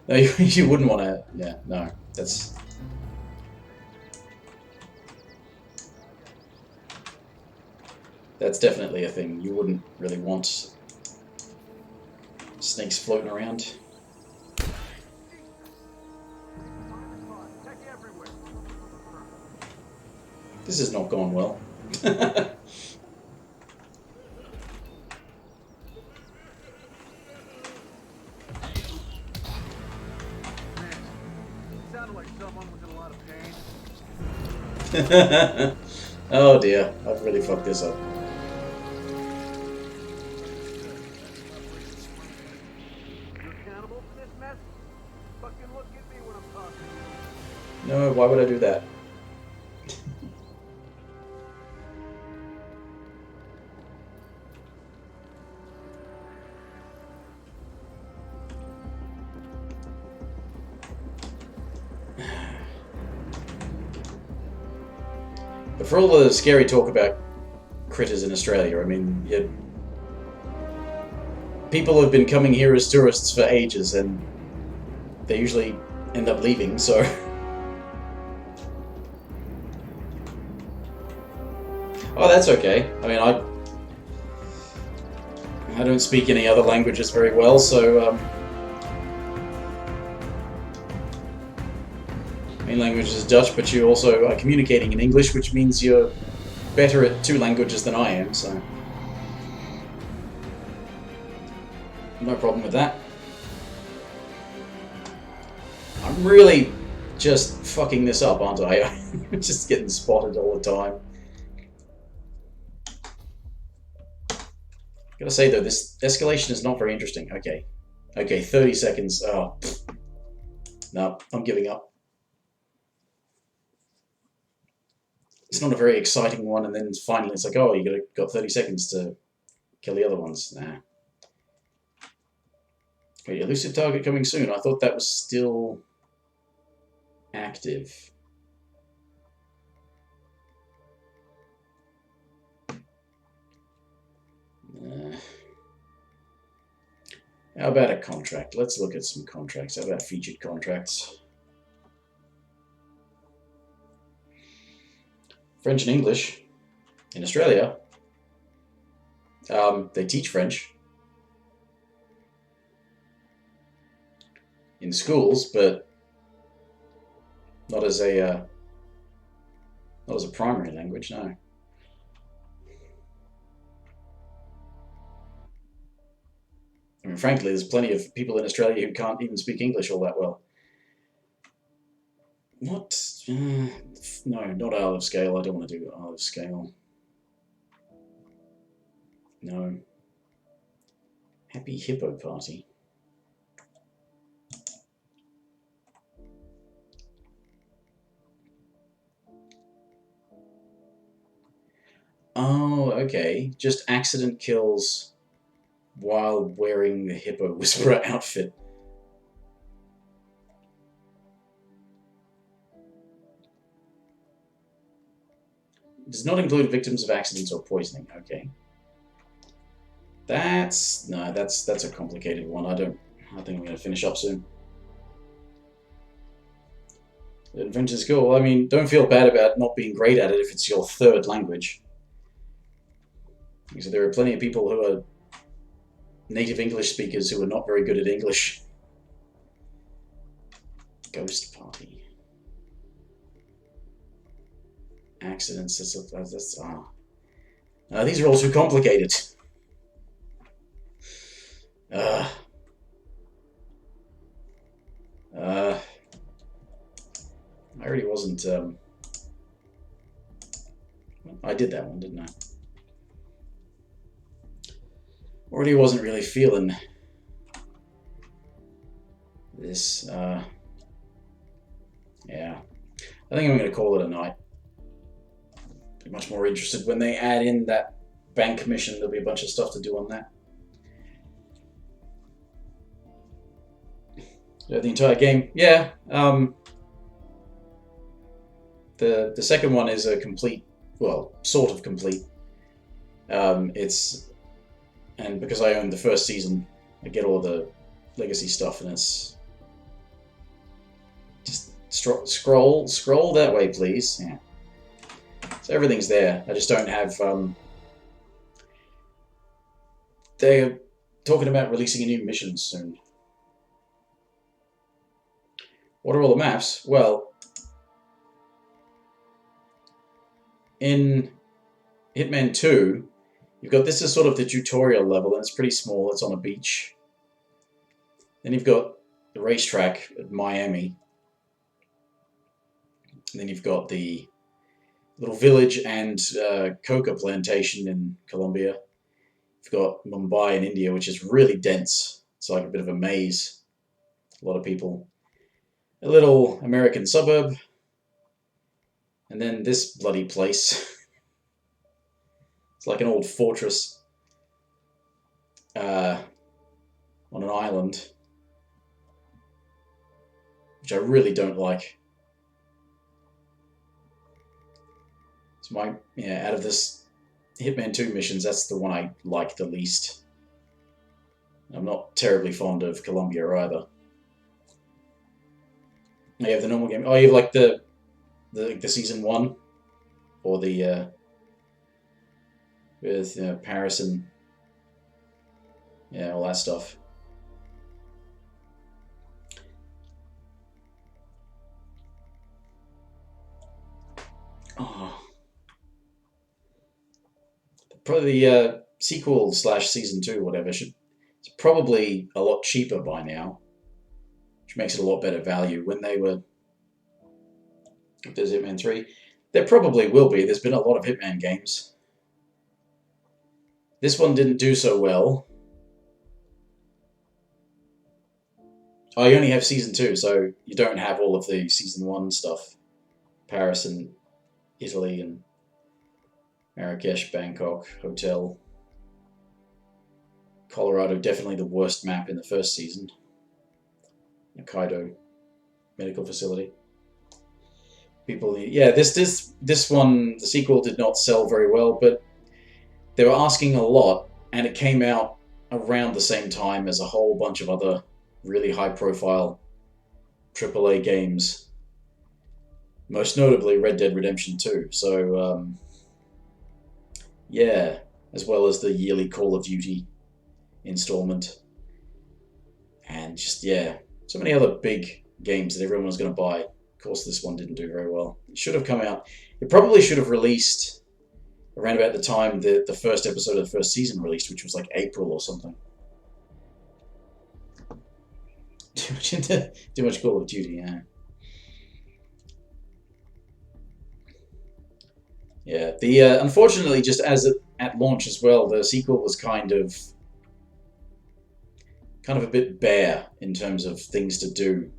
No, you wouldn't want to... Yeah, no. That's... That's definitely a thing. You wouldn't really want snakes floating around. This has not gone well. Oh dear, I've really fucked this up. You accountable for this mess? Fucking look at me when I'm talking to you. No, why would I do that? But for all the scary talk about critters in Australia, I mean, people have been coming here as tourists for ages, and they usually end up leaving, so... Oh, that's okay. I mean, I don't speak any other languages very well, so... main language is Dutch, but you also are communicating in English, which means you're better at 2 languages than I am, so... No problem with that. I'm really just fucking this up, aren't I? I'm just getting spotted all the time. Gotta say though, this escalation is not very interesting. Okay. Okay, 30 seconds. Oh. No, I'm giving up. It's not a very exciting one, and then finally it's like, oh, you got 30 seconds to kill the other ones. Nah. Wait, elusive target coming soon. I thought that was still active. How about a contract? Let's look at some contracts. How about featured contracts? French and English in Australia. They teach French in schools, but not as a primary language. No. I mean, frankly, there's plenty of people in Australia who can't even speak English all that well. What? No, not Isle of Scale. I don't want to do Isle of Scale. No. Happy Hippo Party. Oh, okay. Just accident kills while wearing the Hippo Whisperer outfit. Does not include victims of accidents or poisoning. Okay. That's a complicated one. I think I'm going to finish up soon. Adventure's cool. I mean, don't feel bad about not being great at it if it's your 3rd language. So there are plenty of people who are native English speakers who are not very good at English. Ghost Party. Accidents. These are all too complicated. I already wasn't. I did that one, didn't I? Already wasn't really feeling this. Yeah, I think I'm going to call it a night. Be much more interested when they add in that bank mission. There'll be a bunch of stuff to do on that. The entire game, yeah. The second one is a complete, well, sort of complete. And because I owned the first season, I get all the legacy stuff, and it's just scroll that way, please. Yeah. So everything's there. I just don't have. They're talking about releasing a new mission soon. What are all the maps? Well, in Hitman 2, you've got this is sort of the tutorial level, and it's pretty small. It's on a beach. Then you've got the racetrack at Miami. And then you've got the little village and coca plantation in Colombia. You've got Mumbai in India, which is really dense. It's like a bit of a maze. A lot of people. A little American suburb. And then this bloody place. It's like an old fortress on an island, which I really don't like. It's out of this Hitman 2 missions, that's the one I like the least. I'm not terribly fond of Colombia either. You have the normal game. Oh, you have like the season 1, or the with Paris and all that stuff. Oh. Probably the sequel / season 2, whatever, it's probably a lot cheaper by now, which makes it a lot better value. When they were, if there's Hitman 3, there probably will be. There's been a lot of Hitman games. This one didn't do so well. Oh, you only have season 2, so you don't have all of the season 1 stuff. Paris and Italy and Marrakesh, Bangkok, Hotel. Colorado, definitely the worst map in the first season. Hokkaido medical facility. People need, this one, the sequel did not sell very well, but they were asking a lot, and it came out around the same time as a whole bunch of other really high-profile AAA games. Most notably, Red Dead Redemption 2. So, as well as the yearly Call of Duty installment. And just, so many other big games that everyone was going to buy. Of course, this one didn't do very well. It should have come out. It probably should have released around about the time the first episode of the first season released, which was like April or something. Too much Call of Duty, yeah. Yeah, unfortunately, just at launch as well, the sequel was kind of a bit bare in terms of things to do.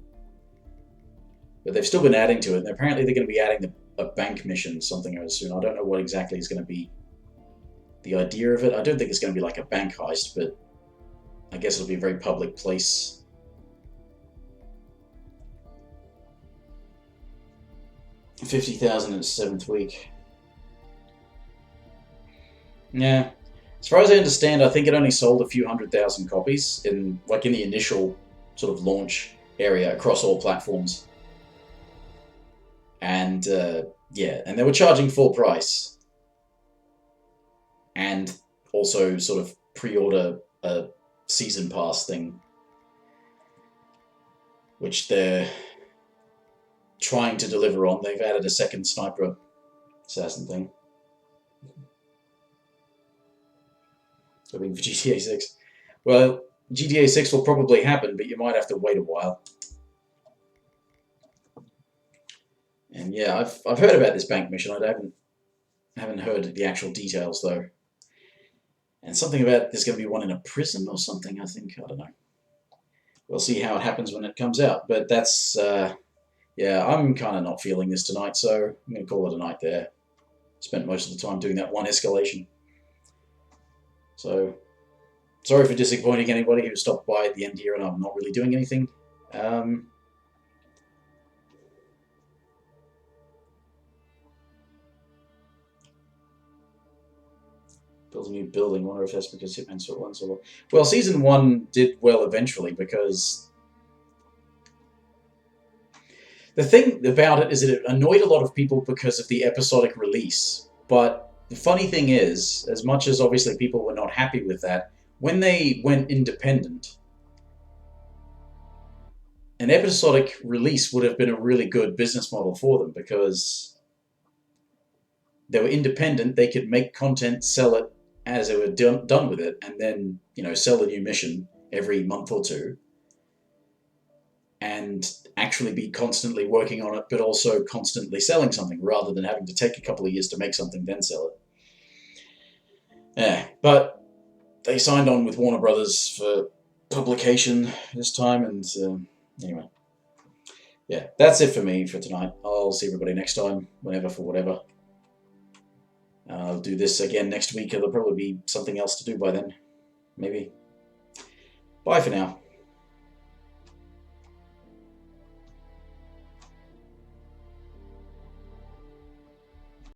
But they've still been adding to it, and apparently they're going to be adding a bank mission something soon. I don't know what exactly is going to be the idea of it. I don't think it's going to be like a bank heist, but I guess it'll be a very public place. $50,000 in its 7th week. Yeah. As far as I understand, I think it only sold a few 100,000 copies in the initial sort of launch area across all platforms. And and they were charging full price. And also sort of pre-order a season pass thing, which they're trying to deliver on. They've added a second sniper assassin thing. Hoping for GTA 6. Well, GTA 6 will probably happen, but you might have to wait a while. And yeah, I've heard about this bank mission. I haven't heard the actual details though. And something about there's going to be one in a prison or something, I think. I don't know. We'll see how it happens when it comes out. But that's I'm kind of not feeling this tonight, so I'm going to call it a night there. Spent most of the time doing that one escalation. So, sorry for disappointing anybody who stopped by at the end here and I'm not really doing anything. Build a new building. I wonder if that's because Hitman sold one so well. Well, Season 1 did well eventually because the thing about it is that it annoyed a lot of people because of the episodic release. But the funny thing is, as much as obviously people were not happy with that, when they went independent, an episodic release would have been a really good business model for them because they were independent, they could make content, sell it as they were done with it, and then, sell a new mission every month or two. and actually be constantly working on it, but also constantly selling something, rather than having to take a couple of years to make something, then sell it. Yeah, but they signed on with Warner Brothers for publication this time, and anyway. Yeah, that's it for me for tonight. I'll see everybody next time, whenever, for whatever. I'll do this again next week. There'll probably be something else to do by then. Maybe. Bye for now.